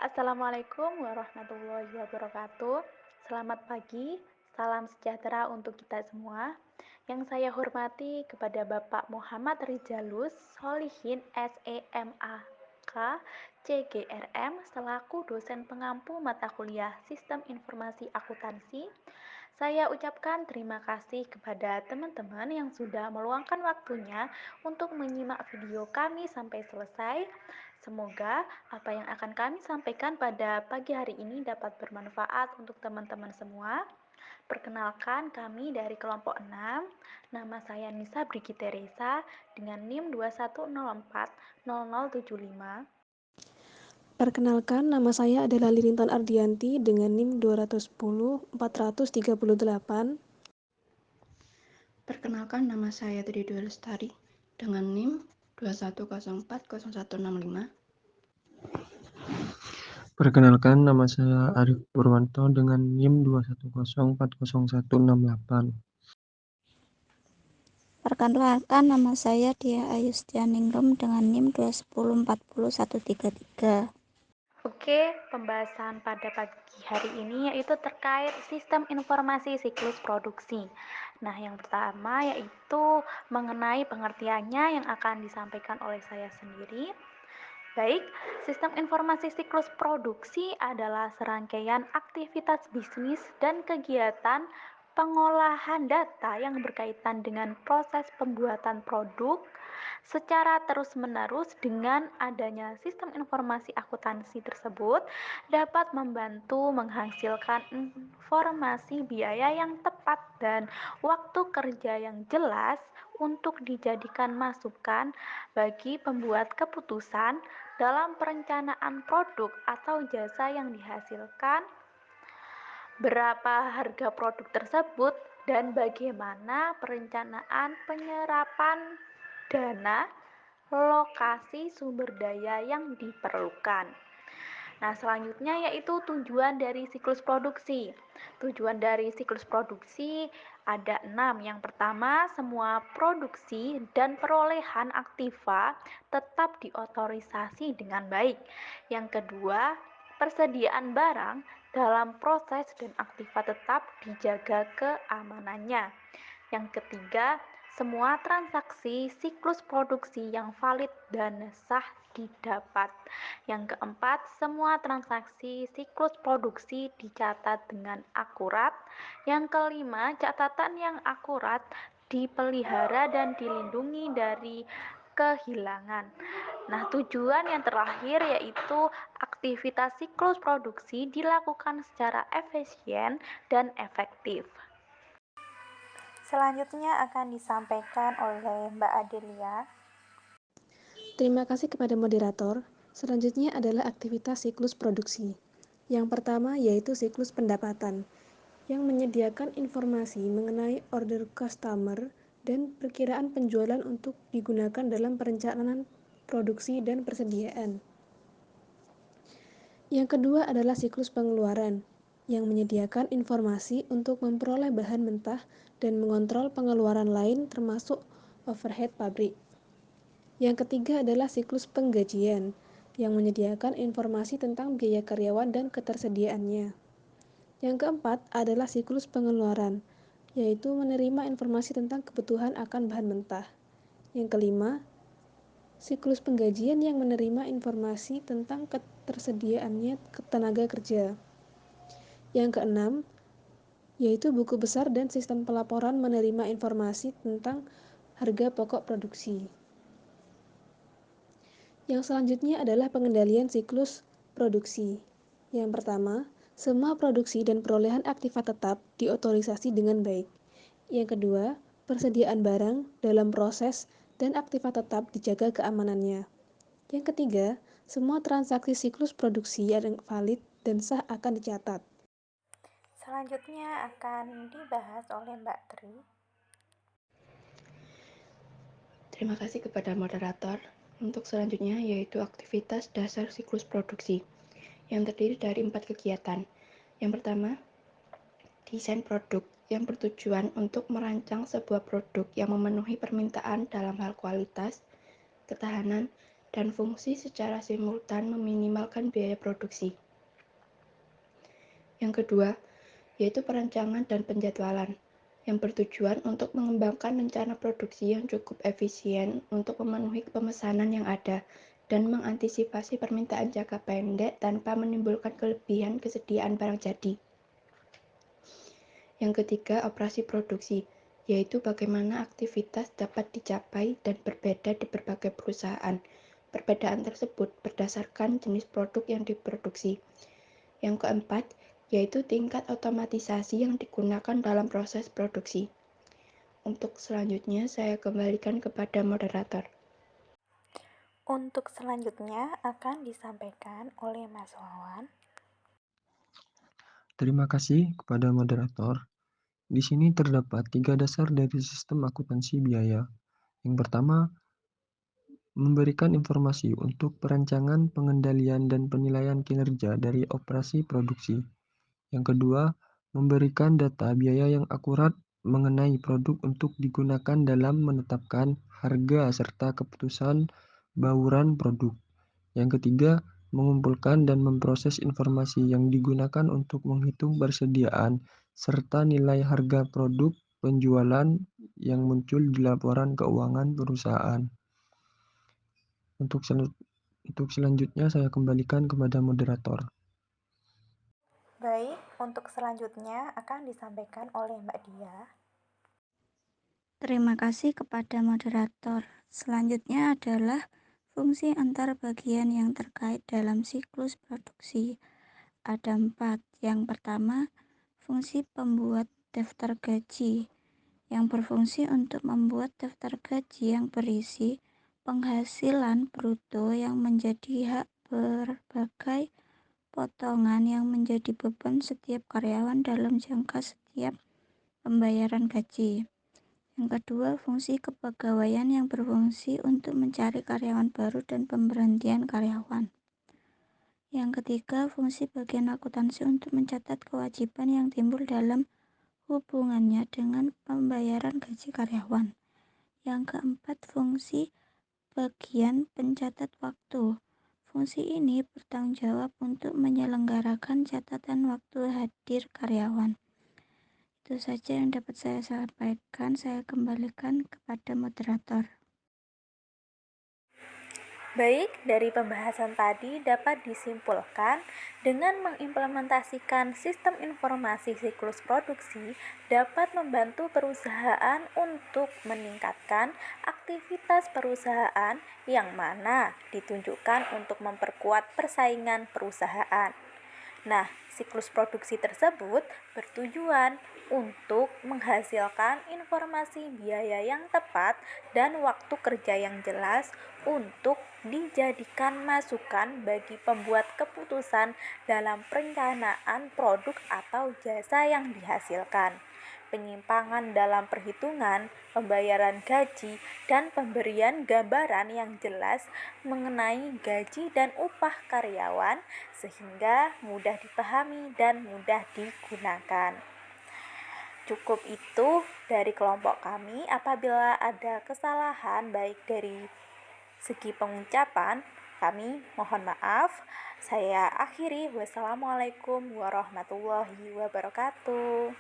Assalamualaikum warahmatullahi wabarakatuh. Selamat pagi, salam sejahtera untuk kita semua. Yang saya hormati kepada Bapak Muhammad Rizalus Solihin SEMAK CGRM selaku dosen pengampu mata kuliah Sistem Informasi Akuntansi. Saya ucapkan terima kasih kepada teman-teman yang sudah meluangkan waktunya untuk menyimak video kami sampai selesai. Semoga apa yang akan kami sampaikan pada pagi hari ini dapat bermanfaat untuk teman-teman semua. Perkenalkan kami dari kelompok 6. Nama saya Nisa Brigi Teresa dengan NIM 21040075. Perkenalkan, nama saya adalah Lirintan Ardianti dengan NIM 210-438. Perkenalkan, nama saya Tri Dwi Lestari dengan NIM 21040165. Perkenalkan, nama saya Arif Purwanto dengan NIM 210400168. Perkenalkan, nama saya Dia Ayustianingrum dengan NIM 210404133. Oke, pembahasan pada pagi hari ini yaitu terkait sistem informasi siklus produksi. Nah, yang pertama yaitu mengenai pengertiannya yang akan disampaikan oleh saya sendiri. Baik, sistem informasi siklus produksi adalah serangkaian aktivitas bisnis dan kegiatan pengolahan data yang berkaitan dengan proses pembuatan produk secara terus-menerus. Dengan adanya sistem informasi akuntansi tersebut dapat membantu menghasilkan informasi biaya yang tepat dan waktu kerja yang jelas untuk dijadikan masukan bagi pembuat keputusan dalam perencanaan produk atau jasa yang dihasilkan, berapa harga produk tersebut, dan bagaimana perencanaan penyerapan dana, lokasi sumber daya yang diperlukan. Nah, selanjutnya yaitu tujuan dari siklus produksi. Tujuan dari siklus produksi ada 6. Yang pertama, semua produksi dan perolehan aktiva tetap diotorisasi dengan baik. Yang kedua, persediaan barang dalam proses dan aktiva tetap dijaga keamanannya. Yang ketiga, semua transaksi siklus produksi yang valid dan sah didapat. Yang keempat, semua transaksi siklus produksi dicatat dengan akurat. Yang kelima, catatan yang akurat dipelihara dan dilindungi dari kehilangan. Nah, tujuan yang terakhir yaitu aktivitas siklus produksi dilakukan secara efisien dan efektif. Selanjutnya akan disampaikan oleh Mbak Adelia. Terima kasih kepada moderator. Selanjutnya adalah aktivitas siklus produksi. Yang pertama yaitu siklus pendapatan, yang menyediakan informasi mengenai order customer dan perkiraan penjualan untuk digunakan dalam perencanaan produksi dan persediaan. Yang kedua adalah siklus pengeluaran, yang menyediakan informasi untuk memperoleh bahan mentah dan mengontrol pengeluaran lain termasuk overhead pabrik. Yang ketiga adalah siklus penggajian, yang menyediakan informasi tentang biaya karyawan dan ketersediaannya. Yang keempat adalah siklus pengeluaran, yaitu menerima informasi tentang kebutuhan akan bahan mentah. Yang kelima, siklus penggajian yang menerima informasi tentang ketersediaannya tenaga kerja. Yang keenam, yaitu buku besar dan sistem pelaporan menerima informasi tentang harga pokok produksi. Yang selanjutnya adalah pengendalian siklus produksi. Yang pertama, semua produksi dan perolehan aktiva tetap diotorisasi dengan baik. Yang kedua, persediaan barang dalam proses dan aktiva tetap dijaga keamanannya. Yang ketiga, semua transaksi siklus produksi yang valid dan sah akan dicatat. Selanjutnya akan dibahas oleh Mbak Tri. Terima kasih kepada moderator. Untuk selanjutnya yaitu aktivitas dasar siklus produksi yang terdiri dari 4 kegiatan. Yang pertama, desain produk yang bertujuan untuk merancang sebuah produk yang memenuhi permintaan dalam hal kualitas, ketahanan, dan fungsi secara simultan meminimalkan biaya produksi. Yang kedua, yaitu perencanaan dan penjadwalan, yang bertujuan untuk mengembangkan rencana produksi yang cukup efisien untuk memenuhi pemesanan yang ada dan mengantisipasi permintaan jangka pendek tanpa menimbulkan kelebihan kesediaan barang jadi. Yang ketiga, operasi produksi, yaitu bagaimana aktivitas dapat dicapai dan berbeda di berbagai perusahaan. Perbedaan tersebut berdasarkan jenis produk yang diproduksi. Yang keempat, yaitu tingkat otomatisasi yang digunakan dalam proses produksi. Untuk selanjutnya, saya kembalikan kepada moderator. Untuk selanjutnya akan disampaikan oleh Mas Wawan. Terima kasih kepada moderator. Di sini terdapat 3 dasar dari sistem akuntansi biaya. Yang pertama, memberikan informasi untuk perancangan, pengendalian, dan penilaian kinerja dari operasi produksi. Yang kedua, memberikan data biaya yang akurat mengenai produk untuk digunakan dalam menetapkan harga serta keputusan bauran produk. Yang ketiga, mengumpulkan dan memproses informasi yang digunakan untuk menghitung persediaan serta nilai harga produk penjualan yang muncul di laporan keuangan perusahaan. Untuk selanjutnya saya kembalikan kepada moderator. Baik, untuk selanjutnya akan disampaikan oleh Mbak Dia. Terima kasih kepada moderator. Selanjutnya adalah fungsi antar bagian yang terkait dalam siklus produksi. Ada 4. Yang pertama, fungsi pembuat daftar gaji, yang berfungsi untuk membuat daftar gaji yang berisi penghasilan bruto yang menjadi hak berbagai potongan yang menjadi beban setiap karyawan dalam jangka setiap pembayaran gaji. Yang kedua, fungsi kepegawaian yang berfungsi untuk mencari karyawan baru dan pemberhentian karyawan. Yang ketiga, fungsi bagian akuntansi untuk mencatat kewajiban yang timbul dalam hubungannya dengan pembayaran gaji karyawan. Yang keempat, fungsi bagian pencatat waktu. Fungsi ini bertanggung jawab untuk menyelenggarakan catatan waktu hadir karyawan. Itu saja yang dapat saya sampaikan. Saya kembalikan kepada moderator. Baik, dari pembahasan tadi dapat disimpulkan dengan mengimplementasikan sistem informasi siklus produksi dapat membantu perusahaan untuk meningkatkan aktivitas perusahaan yang mana ditunjukkan untuk memperkuat persaingan perusahaan. Nah, siklus produksi tersebut bertujuan untuk menghasilkan informasi biaya yang tepat dan waktu kerja yang jelas untuk dijadikan masukan bagi pembuat keputusan dalam perencanaan produk atau jasa yang dihasilkan. Penyimpangan dalam perhitungan, pembayaran gaji, dan pemberian gambaran yang jelas mengenai gaji dan upah karyawan sehingga mudah dipahami dan mudah digunakan. Cukup itu dari kelompok kami. Apabila ada kesalahan baik dari segi pengucapan, kami mohon maaf. Saya akhiri. Wassalamualaikum warahmatullahi wabarakatuh.